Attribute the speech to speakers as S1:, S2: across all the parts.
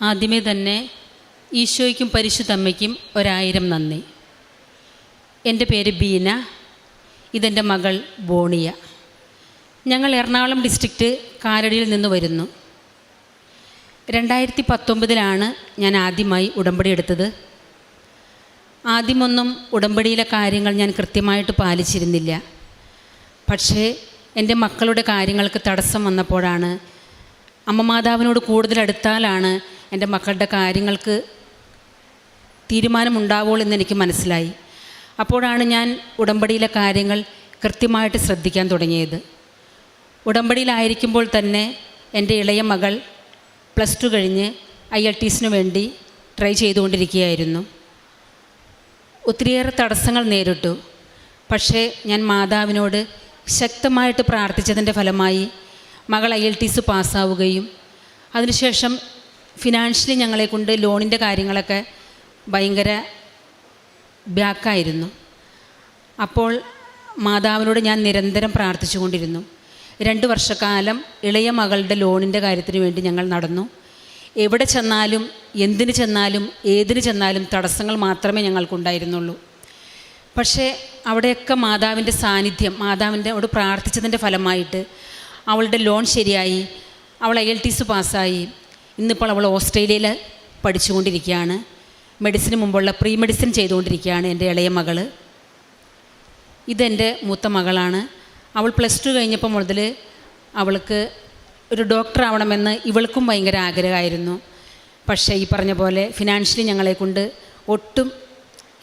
S1: ആദ്യമേ തന്നെ ഈശോയ്ക്കും പരിശുദ്ധമ്മയ്ക്കും 1000 നന്ദി. എൻ്റെ പേര് ബീന, ഇതെൻ്റെ മകൾ ബോണിയ. ഞങ്ങൾ എറണാകുളം ഡിസ്ട്രിക്റ്റ് കാലടിയിൽ നിന്ന് വരുന്നു. 2019 ഞാൻ ആദ്യമായി ഉടമ്പടി എടുത്തത്. ആദ്യമൊന്നും ഉടമ്പടിയിലെ കാര്യങ്ങൾ ഞാൻ കൃത്യമായിട്ട് പാലിച്ചിരുന്നില്ല. പക്ഷേ എൻ്റെ മക്കളുടെ കാര്യങ്ങൾക്ക് തടസ്സം വന്നപ്പോഴാണ്, അമ്മ മാതാവിനോട് കൂടുതൽ അടുത്താലാണ് എൻ്റെ മക്കളുടെ കാര്യങ്ങൾക്ക് തീരുമാനമുണ്ടാവുള്ളൂ എന്നെനിക്ക് മനസ്സിലായി. അപ്പോഴാണ് ഞാൻ ഉടമ്പടിയിലെ കാര്യങ്ങൾ കൃത്യമായിട്ട് ശ്രദ്ധിക്കാൻ തുടങ്ങിയത്. ഉടമ്പടിയിലായിരിക്കുമ്പോൾ തന്നെ എൻ്റെ ഇളയ മകൾ +2 കഴിഞ്ഞ് IELTS വേണ്ടി ട്രൈ ചെയ്തുകൊണ്ടിരിക്കുകയായിരുന്നു. ഒത്തിരിയേറെ തടസ്സങ്ങൾ നേരിട്ടു. പക്ഷേ ഞാൻ മാതാവിനോട് ശക്തമായിട്ട് പ്രാർത്ഥിച്ചതിൻ്റെ ഫലമായി മകൾ IELTS പാസ്സാവുകയും അതിനുശേഷം ഫിനാൻഷ്യലി ഞങ്ങളെക്കൊണ്ട് ലോണിൻ്റെ കാര്യങ്ങളൊക്കെ ഭയങ്കര ബാക്കായിരുന്നു. അപ്പോൾ മാതാവിനോട് ഞാൻ നിരന്തരം പ്രാർത്ഥിച്ചു കൊണ്ടിരുന്നു. 2 വർഷക്കാലം ഇളയ മകളുടെ ലോണിൻ്റെ കാര്യത്തിന് വേണ്ടി ഞങ്ങൾ നടന്നു. എവിടെ ചെന്നാലും, എന്തിന് ചെന്നാലും, ഏതിന് ചെന്നാലും തടസ്സങ്ങൾ മാത്രമേ ഞങ്ങൾക്കുണ്ടായിരുന്നുള്ളൂ. പക്ഷേ അവിടെയൊക്കെ മാതാവിൻ്റെ സാന്നിധ്യം, മാതാവിനോട് പ്രാർത്ഥിച്ചതിൻ്റെ ഫലമായിട്ട് അവളുടെ ലോൺ ശരിയായി, അവൾ IELTS പാസ്സായി. ഇന്നിപ്പോൾ അവൾ ഓസ്ട്രേലിയയിൽ പഠിച്ചുകൊണ്ടിരിക്കുകയാണ്. മെഡിസിന് മുമ്പുള്ള പ്രീ മെഡിസിൻ ചെയ്തുകൊണ്ടിരിക്കുകയാണ് എൻ്റെ ഇളയ മകൾ. ഇതെൻ്റെ മൂത്ത മകളാണ്. അവൾ +2 കഴിഞ്ഞപ്പോൾ മുതൽ അവൾക്ക് ഒരു ഡോക്ടർ ആവണമെന്ന് ഇവൾക്കും ഭയങ്കര ആഗ്രഹമായിരുന്നു. പക്ഷേ ഈ പറഞ്ഞ പോലെ ഫിനാൻഷ്യലി ഞങ്ങളെക്കൊണ്ട് ഒട്ടും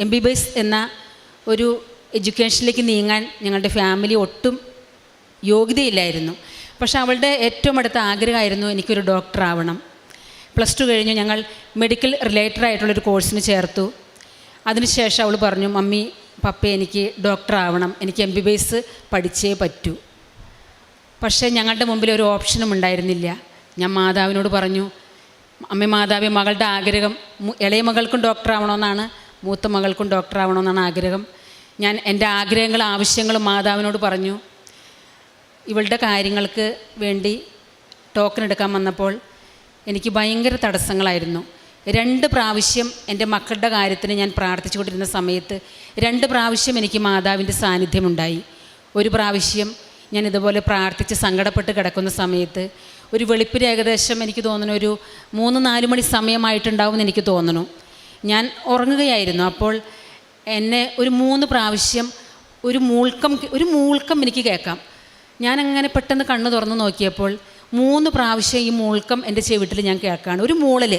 S1: MBBS എന്ന ഒരു എഡ്യൂക്കേഷനിലേക്ക് നീങ്ങാൻ ഞങ്ങളുടെ ഫാമിലി ഒട്ടും യോഗ്യതയില്ലായിരുന്നു. പക്ഷേ അവളുടെ ഏറ്റവും അടുത്ത ആഗ്രഹമായിരുന്നു എനിക്കൊരു ഡോക്ടർ ആവണം. +2 കഴിഞ്ഞ് ഞങ്ങൾ മെഡിക്കൽ റിലേറ്റഡ് ആയിട്ടുള്ളൊരു കോഴ്സിന് ചേർത്തു. അതിനുശേഷം അവൾ പറഞ്ഞു, മമ്മി പപ്പ എനിക്ക് ഡോക്ടർ ആവണം, എനിക്ക് MBBS പഠിച്ചേ പറ്റൂ. പക്ഷേ ഞങ്ങളുടെ മുമ്പിൽ ഒരു ഓപ്ഷനും ഉണ്ടായിരുന്നില്ല. ഞാൻ മാതാവിനോട് പറഞ്ഞു, അമ്മ മാതാവേ, മകളുടെ ആഗ്രഹം ഇളയ മകൾക്കും ഡോക്ടർ ആവണമെന്നാണ്, മൂത്ത മകൾക്കും ഡോക്ടർ ആവണമെന്നാണ് ആഗ്രഹം. ഞാൻ എൻ്റെ ആഗ്രഹങ്ങളും ആവശ്യങ്ങളും മാതാവിനോട് പറഞ്ഞു. ഇവളുടെ കാര്യങ്ങൾക്ക് വേണ്ടി ടോക്കൺ എടുക്കാൻ വന്നപ്പോൾ എനിക്ക് ഭയങ്കര തടസ്സങ്ങളായിരുന്നു. 2 പ്രാവശ്യം എൻ്റെ മക്കളുടെ കാര്യത്തിന് ഞാൻ പ്രാർത്ഥിച്ചു കൊണ്ടിരുന്ന സമയത്ത് 2 പ്രാവശ്യം എനിക്ക് മാതാവിൻ്റെ സാന്നിധ്യമുണ്ടായി. ഒരു പ്രാവശ്യം ഞാൻ ഇതുപോലെ പ്രാർത്ഥിച്ച് സങ്കടപ്പെട്ട് കിടക്കുന്ന സമയത്ത് ഒരു വെളുപ്പിന് ഏകദേശം എനിക്ക് തോന്നുന്നു ഒരു 3-4 മണി സമയമായിട്ടുണ്ടാവുമെന്ന് എനിക്ക് തോന്നുന്നു. ഞാൻ ഉറങ്ങുകയായിരുന്നു. അപ്പോൾ എന്നെ ഒരു 3 പ്രാവശ്യം ഒരു മൂൾക്കം എനിക്ക് കേൾക്കാം. ഞാനങ്ങനെ പെട്ടെന്ന് കണ്ണ് തുറന്ന് നോക്കിയപ്പോൾ 3 പ്രാവശ്യം ഈ മൂൾക്കം എൻ്റെ ചെവിട്ടിൽ ഞാൻ കേൾക്കുകയാണ്, ഒരു മൂളൽ.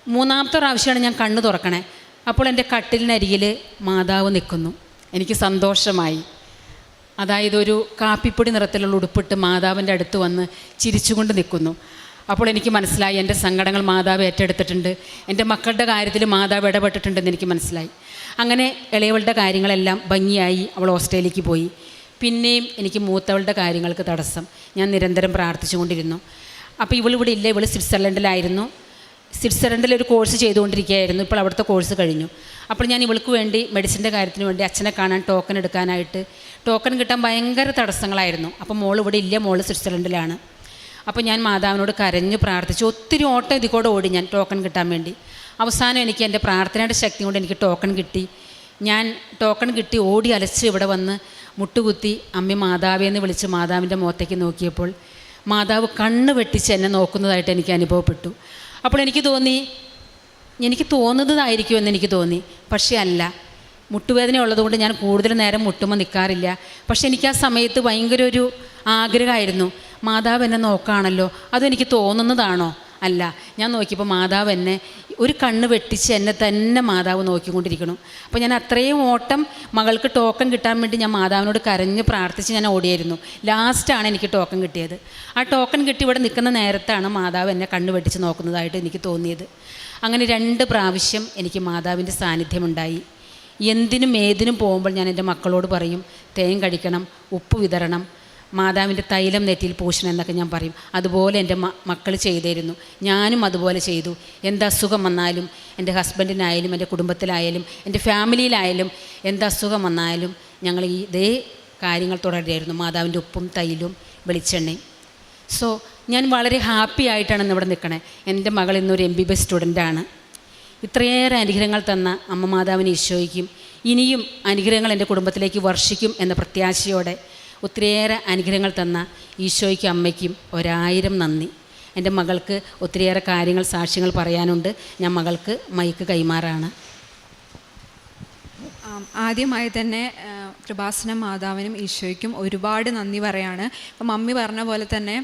S1: 3-ാമത്തെ പ്രാവശ്യമാണ് ഞാൻ കണ്ണ് തുറക്കണേ. അപ്പോൾ എൻ്റെ കട്ടിലിനരികിൽ മാതാവ് നിൽക്കുന്നു. എനിക്ക് സന്തോഷമായി. അതായത് ഒരു കാപ്പിപ്പൊടി നിറത്തിലുള്ള ഉടുപ്പിട്ട് മാതാവിൻ്റെ അടുത്ത് വന്ന് ചിരിച്ചുകൊണ്ട് നിൽക്കുന്നു. അപ്പോൾ എനിക്ക് മനസ്സിലായി, എൻ്റെ സങ്കടങ്ങൾ മാതാവ് ഏറ്റെടുത്തിട്ടുണ്ട്, എൻ്റെ മക്കളുടെ കാര്യത്തിൽ മാതാവ് ഇടപെട്ടിട്ടുണ്ടെന്ന് എനിക്ക് മനസ്സിലായി. അങ്ങനെ ഇളയവളുടെ കാര്യങ്ങളെല്ലാം ഭംഗിയായി അവൾ ഓസ്ട്രേലിയക്ക് പോയി. പിന്നെയും എനിക്ക് മൂത്തവളുടെ കാര്യങ്ങൾക്ക് തടസ്സം. ഞാൻ നിരന്തരം പ്രാർത്ഥിച്ചു കൊണ്ടിരുന്നു. അപ്പോൾ ഇവളിവിടെ ഇല്ല, ഇവൾ സ്വിറ്റ്സർലൻഡിലായിരുന്നു. സ്വിറ്റ്സർലൻഡിലൊരു കോഴ്സ് ചെയ്തുകൊണ്ടിരിക്കുകയായിരുന്നു. ഇപ്പോൾ അവിടുത്തെ കോഴ്സ് കഴിഞ്ഞു. അപ്പോൾ ഞാൻ ഇവൾക്ക് വേണ്ടി മെഡിസിൻ്റെ കാര്യത്തിന് വേണ്ടി അച്ഛനെ കാണാൻ ടോക്കൺ എടുക്കാനായിട്ട്, ടോക്കൺ കിട്ടാൻ ഭയങ്കര തടസ്സങ്ങളായിരുന്നു. അപ്പോൾ മോൾ ഇവിടെ ഇല്ല, മോൾ സ്വിറ്റ്സർലൻഡിലാണ്. അപ്പോൾ ഞാൻ മാതാവിനോട് കരഞ്ഞു പ്രാർത്ഥിച്ചു. ഒത്തിരി ഓട്ടം ഇതിക്കൂടെ ഓടി ഞാൻ ടോക്കൺ കിട്ടാൻ വേണ്ടി. അവസാനം എനിക്ക് എൻ്റെ പ്രാർത്ഥനയുടെ ശക്തി കൊണ്ട് എനിക്ക് ടോക്കൺ കിട്ടി. ഞാൻ ടോക്കൺ കിട്ടി ഓടി അലച്ച് ഇവിടെ വന്ന് മുട്ടുകുത്തി അമ്മ മാതാവേന്ന് വിളിച്ച് മാതാവിൻ്റെ മുഖത്തേക്ക് നോക്കിയപ്പോൾ മാതാവ് കണ്ണ് വെട്ടിച്ച് എന്നെ നോക്കുന്നതായിട്ട് എനിക്ക് അനുഭവപ്പെട്ടു. അപ്പോൾ എനിക്ക് തോന്നുന്നതായിരിക്കുമെന്ന് എനിക്ക് തോന്നി. പക്ഷേ അല്ല, മുട്ടുവേദന ഉള്ളതുകൊണ്ട് ഞാൻ കൂടുതൽ നേരം മുട്ടുമ്പോൾ നിൽക്കാറില്ല. പക്ഷേ എനിക്ക് ആ സമയത്ത് ഭയങ്കര ഒരു ആഗ്രഹമായിരുന്നു, മാതാവ് എന്നെ നോക്കുകയാണല്ലോ, അതെനിക്ക് തോന്നുന്നതാണോ? അല്ല, ഞാൻ നോക്കിയപ്പോൾ മാതാവ് എന്നെ ഒരു കണ്ണ് വെട്ടിച്ച് എന്നെ തന്നെ മാതാവ് നോക്കിക്കൊണ്ടിരിക്കണം. അപ്പോൾ ഞാൻ അത്രയും ഓട്ടം മകൾക്ക് ടോക്കൺ കിട്ടാൻ വേണ്ടി ഞാൻ മാതാവിനോട് കരഞ്ഞ് പ്രാർത്ഥിച്ച് ഞാൻ ഓടിയായിരുന്നു. ലാസ്റ്റാണ് എനിക്ക് ടോക്കൺ കിട്ടിയത്. ആ ടോക്കൺ കിട്ടി ഇവിടെ നിൽക്കുന്ന നേരത്താണ് മാതാവ് എന്നെ കണ്ണ് വെട്ടിച്ച് നോക്കുന്നതായിട്ട് എനിക്ക് തോന്നിയത്. അങ്ങനെ 2 പ്രാവശ്യം എനിക്ക് മാതാവിൻ്റെ സാന്നിധ്യമുണ്ടായി. എന്തിനും ഏതിനും പോകുമ്പോൾ ഞാൻ എൻ്റെ മക്കളോട് പറയും, തേൻ കഴിക്കണം, ഉപ്പ് വിതരണം, മാതാവിൻ്റെ തൈലം നെറ്റിയിൽ പൂശണം എന്നൊക്കെ ഞാൻ പറയും. അതുപോലെ എൻ്റെ മക്കൾ ചെയ്തിരുന്നു. ഞാനും അതുപോലെ ചെയ്തു. എന്തസുഖം വന്നാലും, എൻ്റെ ഹസ്ബൻഡിനായാലും എൻ്റെ കുടുംബത്തിലായാലും എൻ്റെ ഫാമിലിയിലായാലും എന്തസുഖം വന്നാലും ഞങ്ങൾ ഇതേ കാര്യങ്ങൾ തുടരുകയായിരുന്നു. മാതാവിൻ്റെ ഉപ്പും തൈലും വെളിച്ചെണ്ണയും. സോ ഞാൻ വളരെ ഹാപ്പി ആയിട്ടാണ് ഇന്നിവിടെ നിൽക്കണേ. എൻ്റെ മകൾ ഇന്നൊരു MBBS സ്റ്റുഡൻ്റാണ്. ഇത്രയേറെ അനുഗ്രഹങ്ങൾ തന്ന അമ്മ മാതാവിന് ഈശോയ്ക്കും ഇനിയും അനുഗ്രഹങ്ങൾ എൻ്റെ കുടുംബത്തിലേക്ക് വർഷിക്കും എന്ന പ്രത്യാശയോടെ ഒത്തിരിയേറെ അനുഗ്രഹങ്ങൾ തന്ന ഈശോയ്ക്കും അമ്മയ്ക്കും 1000 നന്ദി. എൻ്റെ മകൾക്ക് ഒത്തിരിയേറെ കാര്യങ്ങൾ സാക്ഷ്യങ്ങൾ പറയാനുണ്ട്. ഞാൻ മകൾക്ക് മൈക്ക് കൈമാറാണ്.
S2: ആദ്യമായി തന്നെ കൃപാസന മാതാവിനും ഈശോയ്ക്കും ഒരുപാട് നന്ദി പറയാണ്. അപ്പം മമ്മി പറഞ്ഞ പോലെ തന്നെ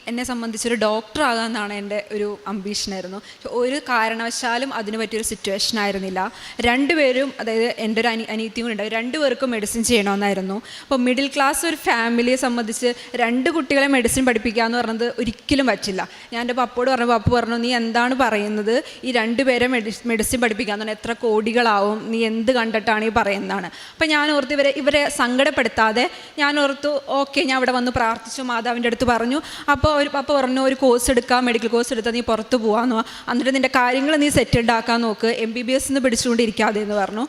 S2: എന്നെ സംബന്ധിച്ചൊരു ഡോക്ടർ ആകാമെന്നാണ് എൻ്റെ ഒരു അംബീഷനായിരുന്നു. ഒരു കാരണവശാലും അതിന് പറ്റിയൊരു സിറ്റുവേഷൻ ആയിരുന്നില്ല. രണ്ടുപേരും, അതായത് എൻ്റെ ഒരു അനിയത്തിയും കൂടെ ഉണ്ട്, രണ്ടുപേർക്കും മെഡിസിൻ ചെയ്യണമെന്നായിരുന്നു. അപ്പോൾ മിഡിൽ ക്ലാസ് ഒരു ഫാമിലിയെ സംബന്ധിച്ച് 2 കുട്ടികളെ മെഡിസിൻ പഠിപ്പിക്കുക എന്ന് പറഞ്ഞത് ഒരിക്കലും പറ്റില്ല. ഞാൻ എൻ്റെ പപ്പോട് പറഞ്ഞു, പപ്പ പറഞ്ഞു, നീ എന്താണ് പറയുന്നത്, ഈ 2 പേരെ മെഡിസിൻ പഠിപ്പിക്കാന്ന് പറഞ്ഞാൽ എത്ര കോടികളാവും, നീ എന്ത് കണ്ടിട്ടാണ് ഈ പറയുന്നതാണ്. അപ്പം ഞാൻ ഓർത്ത് ഇവരെ സങ്കടപ്പെടുത്താതെ ഞാൻ ഓർത്തു, ഓക്കെ, ഞാൻ ഇവിടെ വന്ന് പ്രാർത്ഥിച്ചു, മാതാവിൻ്റെ അടുത്ത് പറഞ്ഞു. അപ്പോൾ പപ്പ പറഞ്ഞു, ഒരു കോഴ്സ് എടുക്കാം, മെഡിക്കൽ കോഴ്സ് എടുത്താൽ നീ പുറത്ത് പോകാമെന്ന്, എന്നിട്ട് നിൻ്റെ കാര്യങ്ങൾ നീ സെറ്റിൽഡ് ആക്കാൻ നോക്ക്, MBBS പിടിച്ചുകൊണ്ടിരിക്കാതെ എന്ന് പറഞ്ഞു.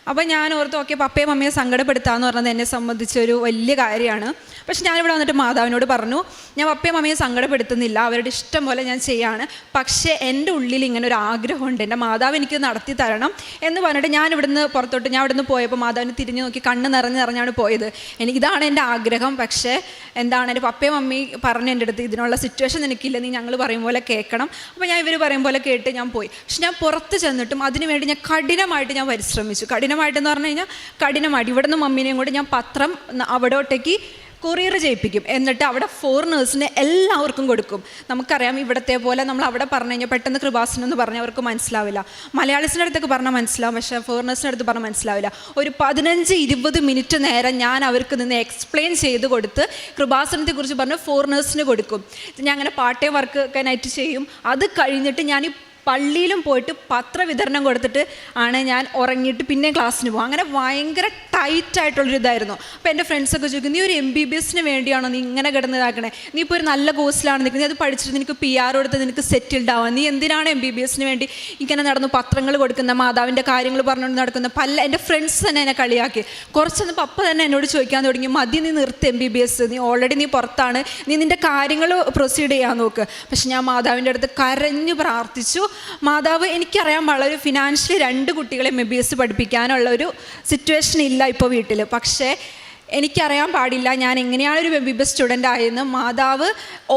S2: അപ്പോൾ ഞാൻ ഓർത്തു, ഓക്കെ, പപ്പയും മമ്മിയെ സങ്കടപ്പെടുത്താമെന്ന് പറഞ്ഞത് എന്നെ സംബന്ധിച്ചൊരു വലിയ കാര്യമാണ്. പക്ഷെ ഞാനിവിടെ വന്നിട്ട് മാതാവിനോട് പറഞ്ഞു, ഞാൻ പപ്പയും മമ്മിയെ സങ്കടപ്പെടുത്തുന്നില്ല, അവരുടെ ഇഷ്ടം പോലെ ഞാൻ ചെയ്യാണ്. പക്ഷേ എൻ്റെ ഉള്ളിൽ ഇങ്ങനെ ഒരു ആഗ്രഹമുണ്ട്, എൻ്റെ മാതാവ് എനിക്ക് നടത്തി തരണം എന്ന് പറഞ്ഞിട്ട് ഞാൻ ഇവിടുന്ന് പോയപ്പോൾ മാതാവിന് തിരിഞ്ഞു നോക്കി കണ്ണ് നിറഞ്ഞാണ് പോയത്. ഇതാണ് എൻ്റെ ആഗ്രഹം. പക്ഷേ എന്താണ്, എൻ്റെ പപ്പയും മമ്മി പറഞ്ഞു എൻ്റെ അടുത്ത്, ഇതിനുള്ള സിറ്റുവേഷൻ എനിക്കില്ല, നീ ഞങ്ങൾ പറയും പോലെ കേൾക്കണം. അപ്പോൾ ഞാൻ ഇവർ പറയും പോലെ കേട്ട് ഞാൻ പോയി. പക്ഷെ ഞാൻ പുറത്ത് ചെന്നിട്ടും അതിനുവേണ്ടി ഞാൻ കഠിനമായിട്ട് ഞാൻ പരിശ്രമിച്ചു. കഠിനമായിട്ടെന്ന് പറഞ്ഞു കഴിഞ്ഞാൽ കഠിനമായിട്ട് ഇവിടെ നിന്ന് മമ്മീനെയും കൂടി ഞാൻ പത്രം അവിടോട്ടേക്ക് കൊറിയർ ചെയ്യിപ്പിക്കും. എന്നിട്ട് അവിടെ ഫോറിനേഴ്സിന് എല്ലാവർക്കും കൊടുക്കും. നമുക്കറിയാം, ഇവിടത്തെ പോലെ നമ്മൾ അവിടെ പറഞ്ഞു കഴിഞ്ഞാൽ പെട്ടെന്ന് കൃപാസനം എന്ന് പറഞ്ഞാൽ അവർക്ക് മനസ്സിലാവില്ല. മലയാളീസിൻ്റെ അടുത്തൊക്കെ പറഞ്ഞാൽ മനസ്സിലാവും, പക്ഷേ ഫോറിനേഴ്സിൻ്റെ അടുത്ത് പറഞ്ഞാൽ മനസ്സിലാവില്ല. ഒരു 15-20 മിനിറ്റ് നേരം ഞാൻ അവർക്ക് നിന്ന് എക്സ്പ്ലെയിൻ ചെയ്ത് കൊടുത്ത് കൃപാസനത്തെക്കുറിച്ച് പറഞ്ഞ് ഫോറിനേഴ്സിന് കൊടുക്കും. ഞാൻ അങ്ങനെ പാർട്ട് ടൈം വർക്ക് ഒക്കെ നൈറ്റ് ചെയ്യും. അത് കഴിഞ്ഞിട്ട് ഞാൻ പള്ളിയിലും പോയിട്ട് പത്രവിതരണം കൊടുത്തിട്ട് ആണ് ഞാൻ ഉറങ്ങിയിട്ട് പിന്നെ ക്ലാസ്സിന് പോകും. അങ്ങനെ ഭയങ്കര ടൈറ്റായിട്ടുള്ളൊരു ഇതായിരുന്നു. അപ്പോൾ എൻ്റെ ഫ്രണ്ട്സൊക്കെ ചോദിക്കും, നീ ഒരു MBBS വേണ്ടിയാണോ നീ ഇങ്ങനെ കിടന്നതാക്കണേ, നീ ഇപ്പോൾ ഒരു നല്ല കോഴ്സിലാണ് നിൽക്കുന്നത്, അത് പഠിച്ചിട്ട് നിനക്ക് PR കൊടുത്ത് നിനക്ക് സെറ്റിൽഡ് ആവാം, നീ എന്തിനാണ് MBBS വേണ്ടി ഇങ്ങനെ നടന്നു പത്രങ്ങൾ കൊടുക്കുന്ന, മാതാവിൻ്റെ കാര്യങ്ങൾ പറഞ്ഞുകൊണ്ട് നടക്കുന്ന എൻ്റെ ഫ്രണ്ട്സ് തന്നെ എന്നെ കളിയാക്കി. കുറച്ചൊന്ന് പപ്പ തന്നെ എന്നോട് ചോദിക്കാൻ തുടങ്ങി, മതി, നീ നിർത്ത് MBBS, നീ ഓൾറെഡി നീ പുറത്താണ്, നീ നിൻ്റെ കാര്യങ്ങൾ പ്രൊസീഡ് ചെയ്യാൻ നോക്ക്. പക്ഷെ ഞാൻ മാതാവിൻ്റെ അടുത്ത് കരഞ്ഞു പ്രാർത്ഥിച്ചു. മാതാവ്, എനിക്കറിയാൻ വളരെ ഫിനാൻഷ്യലി 2 കുട്ടികളെ MBBS പഠിപ്പിക്കാനുള്ള ഒരു സിറ്റുവേഷൻ ഇല്ല ഇപ്പോൾ വീട്ടിൽ. പക്ഷേ എനിക്കറിയാൻ പാടില്ല ഞാൻ എങ്ങനെയാണ് ഒരു MBBS സ്റ്റുഡൻ്റ് ആയെന്ന്. മാതാവ്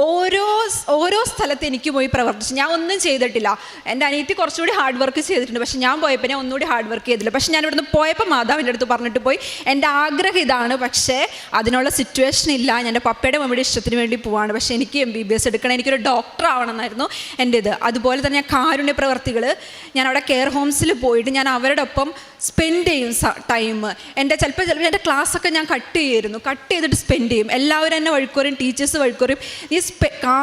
S2: ഓരോ സ്ഥലത്ത് എനിക്ക് പോയി പ്രവർത്തിച്ചു. ഞാൻ ഒന്നും ചെയ്തിട്ടില്ല. എൻ്റെ അനിയത്തി കുറച്ചുകൂടി ഹാർഡ് വർക്ക് ചെയ്തിട്ടുണ്ട്, പക്ഷെ ഞാൻ പോയപ്പോൾ ഞാൻ ഒന്നുകൂടി ഹാർഡ് വർക്ക് ചെയ്തില്ല. പക്ഷെ ഞാൻ ഇവിടുന്ന് പോയപ്പോൾ മാതാവിൻ്റെ അടുത്ത് പറഞ്ഞിട്ട് പോയി, എൻ്റെ ആഗ്രഹം ഇതാണ്, പക്ഷേ അതിനുള്ള സിറ്റുവേഷൻ ഇല്ല, ഞാൻ എൻ്റെ പപ്പയുടെ മമ്മിയുടെ ഇഷ്ടത്തിന് വേണ്ടി പോവാണ്, പക്ഷേ എനിക്ക് MBBS എടുക്കണം, എനിക്കൊരു ഡോക്ടർ ആവണം എന്നായിരുന്നു എൻ്റെ ഇത്. അതുപോലെ തന്നെ കാരുണ്യ പ്രവർത്തികൾ, ഞാൻ അവിടെ കെയർ ഹോംസിൽ പോയിട്ട് ഞാൻ അവരുടെ ഒപ്പം സ്പെൻഡ് ചെയ്യും ടൈം. ചിലപ്പോൾ എൻ്റെ ക്ലാസ്സൊക്കെ ഞാൻ കട്ട് ചെയ്തിട്ട് സ്പെൻഡ് ചെയ്യും. എല്ലാവരും എന്നെ വഴുക്കുറയും, ടീച്ചേഴ്സ് വഴുക്കുറയും, ഈ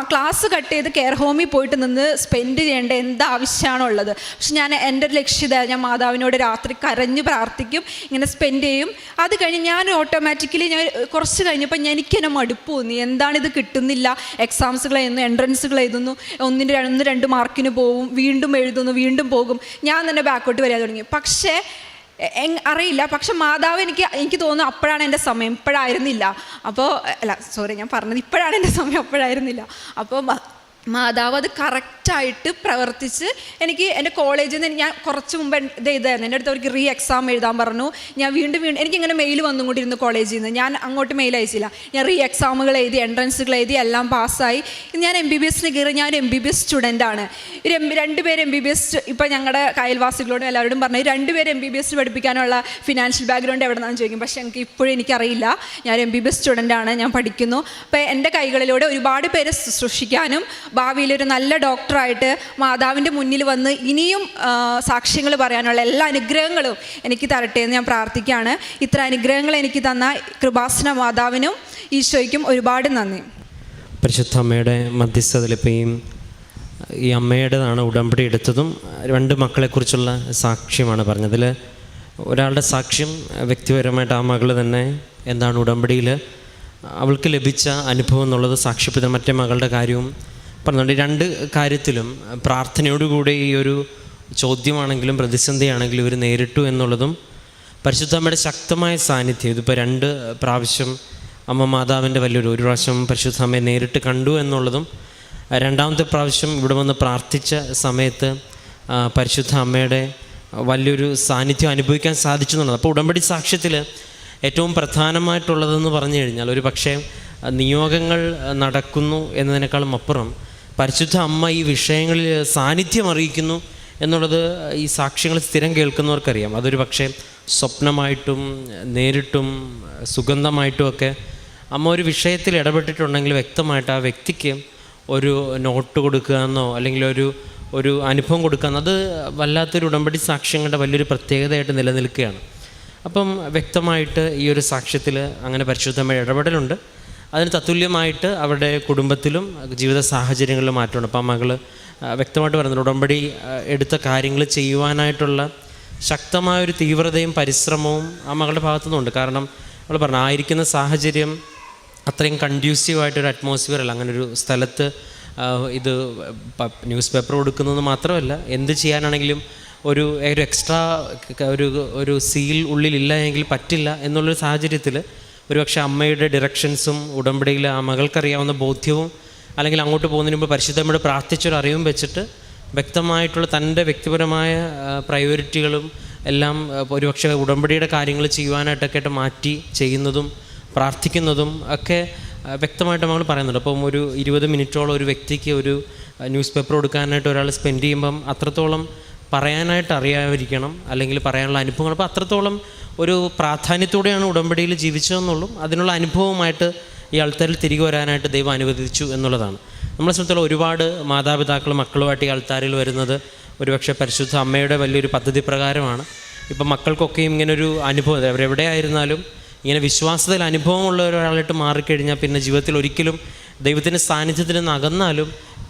S2: ക്ലാസ് കട്ട് ചെയ്ത് കെയർ ഹോമിൽ പോയിട്ട് നിന്ന് സ്പെൻഡ് ചെയ്യേണ്ട എന്താവശ്യമാണുള്ളത്. പക്ഷെ എൻ്റെ ഒരു ലക്ഷ്യത, ഞാൻ മാതാവിനോട് രാത്രി കരഞ്ഞ് പ്രാർത്ഥിക്കും, ഇങ്ങനെ സ്പെൻഡ് ചെയ്യും. അത് കഴിഞ്ഞ് ഞാൻ ഓട്ടോമാറ്റിക്കലി കുറച്ച് കഴിഞ്ഞപ്പോൾ എനിക്കെന്നെ മടുപ്പ് തോന്നി, എന്താണിത് കിട്ടുന്നില്ല, എക്സാംസുകൾ എഴുതുന്നു, എൻട്രൻസുകൾ എഴുതുന്നു, 1-2 മാർക്കിന് പോവും, വീണ്ടും എഴുതുന്നു, വീണ്ടും പോകും, ഞാൻ തന്നെ ബാക്കോട്ട് വരാൻ തുടങ്ങി. പക്ഷേ അറിയില്ല, പക്ഷെ മാതാവ് എനിക്ക് തോന്നുന്നു അപ്പോഴാണ് എൻ്റെ സമയം, ഇപ്പോഴായിരുന്നില്ല. ഞാൻ പറഞ്ഞത് ഇപ്പോഴാണ് എൻ്റെ സമയം, അപ്പോഴായിരുന്നില്ല. അപ്പോൾ മാതാവ് അത് കറക്റ്റായിട്ട് പ്രവർത്തിച്ച് എനിക്ക് എൻ്റെ കോളേജിൽ നിന്ന്, ഞാൻ കുറച്ച് മുമ്പ് ഇതായിരുന്നു, എൻ്റെ അടുത്ത് അവർക്ക് എക്സാം എഴുതാൻ പറഞ്ഞു. ഞാൻ വീണ്ടും എനിക്കിങ്ങനെ മെയിൽ വന്നുകൊണ്ടിരുന്നു കോളേജിൽ നിന്ന്. ഞാൻ അങ്ങോട്ട് മെയിൽ അയച്ചില്ല, ഞാൻ എക്സാമുകൾ എഴുതി, എൻട്രൻസുകൾ എഴുതി, എല്ലാം പാസ്സായി. ഞാൻ MBBS കയറി. ഞാൻ ഒരു MBBS സ്റ്റുഡൻ്റാണ്. 2 പേര് MBBS, ഇപ്പോൾ ഞങ്ങളുടെ അയൽവാസികളോടും എല്ലാവരോടും പറഞ്ഞു, 2 പേര് MBBS പഠിപ്പിക്കാനുള്ള ഫിനാൻഷ്യൽ ബാക്ക്ഗ്രൗണ്ട് എവിടെ നിന്നാണെന്ന് ചോദിക്കും. പക്ഷേ ഇപ്പോഴും എനിക്കറിയില്ല, ഞാൻ MBBS സ്റ്റുഡൻ്റാണ്, ഞാൻ പഠിക്കുന്നു. അപ്പോൾ എൻ്റെ കൈകളിലൂടെ ഒരുപാട് പേരെ ശുശ്രൂഷിക്കാനും ഭാവിയിലൊരു നല്ല ഡോക്ടറായിട്ട് മാതാവിൻ്റെ മുന്നിൽ വന്ന് ഇനിയും സാക്ഷ്യങ്ങൾ പറയാനുള്ള എല്ലാ അനുഗ്രഹങ്ങളും എനിക്ക് തരട്ടെ എന്ന് ഞാൻ പ്രാർത്ഥിക്കുകയാണ്. ഇത്ര അനുഗ്രഹങ്ങൾ എനിക്ക് തന്ന കൃപാസന മാതാവിനും ഈശോയ്ക്കും ഒരുപാട് നന്ദി.
S3: പരിശുദ്ധ അമ്മയുടെ മധ്യസ്ഥതയിലിപ്പോൾ ഈ അമ്മയുടേതാണ് ഉടമ്പടി എടുത്തതും 2 മക്കളെക്കുറിച്ചുള്ള സാക്ഷ്യമാണ് പറഞ്ഞതിൽ. ഒരാളുടെ സാക്ഷ്യം വ്യക്തിപരമായിട്ട് ആ മകൾ തന്നെ എന്താണ് ഉടമ്പടിയിൽ അവൾക്ക് ലഭിച്ച അനുഭവം എന്നുള്ളത് സാക്ഷ്യപ്പെടുന്ന, മറ്റേ മകളുടെ കാര്യവും പറഞ്ഞുകൊണ്ട് 2 കാര്യത്തിലും പ്രാർത്ഥനയോടുകൂടി ഈ ഒരു ചോദ്യമാണെങ്കിലും പ്രതിസന്ധിയാണെങ്കിലും ഇവർ നേരിട്ടു എന്നുള്ളതും പരിശുദ്ധമ്മയുടെ ശക്തമായ സാന്നിധ്യം. ഇതിപ്പോൾ 2 പ്രാവശ്യം അമ്മ മാതാവിൻ്റെ വലിയൊരു ഒരു പ്രാവശ്യം പരിശുദ്ധ അമ്മയെ നേരിട്ട് കണ്ടു എന്നുള്ളതും, രണ്ടാമത്തെ പ്രാവശ്യം ഇവിടെ വന്ന് പ്രാർത്ഥിച്ച സമയത്ത് പരിശുദ്ധ അമ്മയുടെ വലിയൊരു സാന്നിധ്യം അനുഭവിക്കാൻ സാധിച്ചു എന്നുള്ളത്. അപ്പോൾ ഉടമ്പടി സാക്ഷ്യത്തിൽ ഏറ്റവും പ്രധാനമായിട്ടുള്ളതെന്ന് പറഞ്ഞു കഴിഞ്ഞാൽ, ഒരു പക്ഷേ നിയോഗങ്ങൾ നടക്കുന്നു എന്നതിനേക്കാളും അപ്പുറം പരിശുദ്ധ അമ്മ ഈ വിഷയങ്ങളിൽ സാന്നിധ്യം അറിയിക്കുന്നു എന്നുള്ളത് ഈ സാക്ഷ്യങ്ങൾ സ്ഥിരം കേൾക്കുന്നവർക്കറിയാം. അതൊരു പക്ഷേ സ്വപ്നമായിട്ടും നേരിട്ടും സുഗന്ധമായിട്ടും ഒക്കെ അമ്മ ഒരു വിഷയത്തിൽ ഇടപെട്ടിട്ടുണ്ടെങ്കിൽ വ്യക്തമായിട്ട് ആ വ്യക്തിക്ക് ഒരു നോട്ട് കൊടുക്കുക എന്നോ അല്ലെങ്കിൽ ഒരു അനുഭവം കൊടുക്കുക അത് വല്ലാത്തൊരു ഉടമ്പടി സാക്ഷ്യങ്ങളുടെ വലിയൊരു പ്രത്യേകതയായിട്ട് നിലനിൽക്കുകയാണ്. അപ്പം വ്യക്തമായിട്ട് ഈ ഒരു സാക്ഷ്യത്തിൽ അങ്ങനെ പരിശുദ്ധമായ ഇടപെടലുണ്ട്. അതിന് തത്തുല്യമായിട്ട് അവരുടെ കുടുംബത്തിലും ജീവിത സാഹചര്യങ്ങളിലും മാറ്റമുണ്ട്. അപ്പം ആ മകൾ വ്യക്തമായിട്ട് പറയുന്നത് ഉടമ്പടി എടുത്ത കാര്യങ്ങൾ ചെയ്യുവാനായിട്ടുള്ള ശക്തമായൊരു തീവ്രതയും പരിശ്രമവും ആ മകളുടെ ഭാഗത്തുനിന്നുണ്ട്. കാരണം അവൾ പറഞ്ഞു, ആയിരിക്കുന്ന സാഹചര്യം അത്രയും കൺഡ്യൂസീവായിട്ടൊരു അറ്റ്മോസ്ഫിയർ അല്ല. അങ്ങനെ ഒരു സ്ഥലത്ത് ഇത് ന്യൂസ് പേപ്പർ കൊടുക്കുന്നത് മാത്രമല്ല, എന്ത് ചെയ്യാനാണെങ്കിലും ഒരു എക്സ്ട്രാ ഒരു സീൽ ഉള്ളിലില്ല എങ്കിൽ പറ്റില്ല എന്നുള്ളൊരു സാഹചര്യത്തിൽ ഒരുപക്ഷെ അമ്മയുടെ ഡിറക്ഷൻസും ഉടമ്പടിയിൽ ആ മകൾക്കറിയാവുന്ന ബോധ്യവും അല്ലെങ്കിൽ അങ്ങോട്ട് പോകുന്നതിന് മുമ്പ് പരിശുദ്ധമ്മയോട് പ്രാർത്ഥിച്ചൊരു അറിവും വെച്ചിട്ട് വ്യക്തമായിട്ടുള്ള തൻ്റെ വ്യക്തിപരമായ പ്രയോറിറ്റികളും എല്ലാം ഒരുപക്ഷെ ഉടമ്പടിയുടെ കാര്യങ്ങൾ ചെയ്യുവാനായിട്ടൊക്കെ ആയിട്ട് മാറ്റി ചെയ്യുന്നതും പ്രാർത്ഥിക്കുന്നതും ഒക്കെ വ്യക്തമായിട്ട് നമ്മൾ പറയുന്നുണ്ട്. അപ്പം ഒരു 20 മിനിറ്റോളം ഒരു വ്യക്തിക്ക് ഒരു ന്യൂസ് പേപ്പർ കൊടുക്കാനായിട്ട് ഒരാൾ സ്പെൻഡ് ചെയ്യുമ്പം അത്രത്തോളം പറയാനായിട്ട് അറിയാതിരിക്കണം, അല്ലെങ്കിൽ പറയാനുള്ള അനുഭവങ്ങൾ. അപ്പോൾ അത്രത്തോളം ഒരു പ്രാധാന്യത്തോടെയാണ് ഉടമ്പടിയിൽ ജീവിച്ചതെന്നുള്ളൂ. അതിനുള്ള അനുഭവമായിട്ട് ഈ ആൾത്താരിൽ തിരികെ വരാനായിട്ട് ദൈവം അനുവദിച്ചു എന്നുള്ളതാണ്. നമ്മളെ സംബന്ധിച്ചുള്ള ഒരുപാട് മാതാപിതാക്കളും മക്കളുമായിട്ട് ഈ ആൾത്താരിൽ വരുന്നത് ഒരുപക്ഷെ പരിശുദ്ധ അമ്മയുടെ വലിയൊരു പദ്ധതി പ്രകാരമാണ്. ഇപ്പം മക്കൾക്കൊക്കെയും ഇങ്ങനൊരു അനുഭവം, അവരെവിടെയായിരുന്നാലും ഇങ്ങനെ വിശ്വാസത്തിൽ അനുഭവമുള്ള ഒരാളായിട്ട് മാറിക്കഴിഞ്ഞാൽ പിന്നെ ജീവിതത്തിൽ ഒരിക്കലും ദൈവത്തിൻ്റെ സാന്നിധ്യത്തിൽ നിന്ന് അകന്നാലും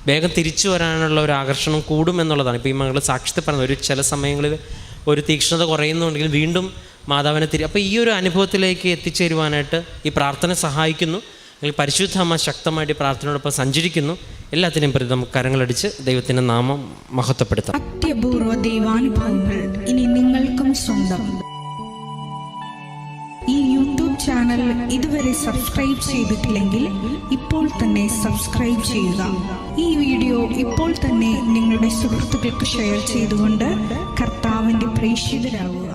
S3: വേഗം തിരിച്ചു വരാനുള്ള ഒരു ആകർഷണം കൂടും എന്നുള്ളതാണ്. ഇപ്പോൾ ഈ മകൾ സാക്ഷ്യത്തിൽ പറഞ്ഞത്, ചില സമയങ്ങളിൽ ഒരു തീക്ഷ്ണത കുറയുന്നുണ്ടെങ്കിൽ വീണ്ടും മാതാവിനെ അപ്പോൾ ഈ ഒരു അനുഭവത്തിലേക്ക് എത്തിച്ചേരുവാനായിട്ട് ഈ പ്രാർത്ഥന സഹായിക്കുന്നു. അല്ലെങ്കിൽ പരിശുദ്ധ അമ്മ ശക്തമായിട്ട് ഈ പ്രാർത്ഥനയോടൊപ്പം സഞ്ചരിക്കുന്നു. എല്ലാത്തിനെയും പ്രതി നമുക്ക് കരങ്ങളടിച്ച് ദൈവത്തിൻ്റെ നാമം മഹത്വപ്പെടുത്താം.
S4: അത്യപൂർവ ദൈവാനുഭവങ്ങൾ ഇനി നിങ്ങൾക്കും സ്വന്തം. ഈ യൂട്യൂബ് ചാനൽ ഇതുവരെ സബ്സ്ക്രൈബ് ചെയ്തിട്ടില്ലെങ്കിൽ ഇപ്പോൾ തന്നെ സബ്സ്ക്രൈബ് ചെയ്യുക. ഈ വീഡിയോ ഇപ്പോൾ തന്നെ നിങ്ങളുടെ സുഹൃത്തുക്കൾക്ക് ഷെയർ ചെയ്തുകൊണ്ട് കർത്താവിൻ്റെ പ്രേക്ഷിതരാകുക.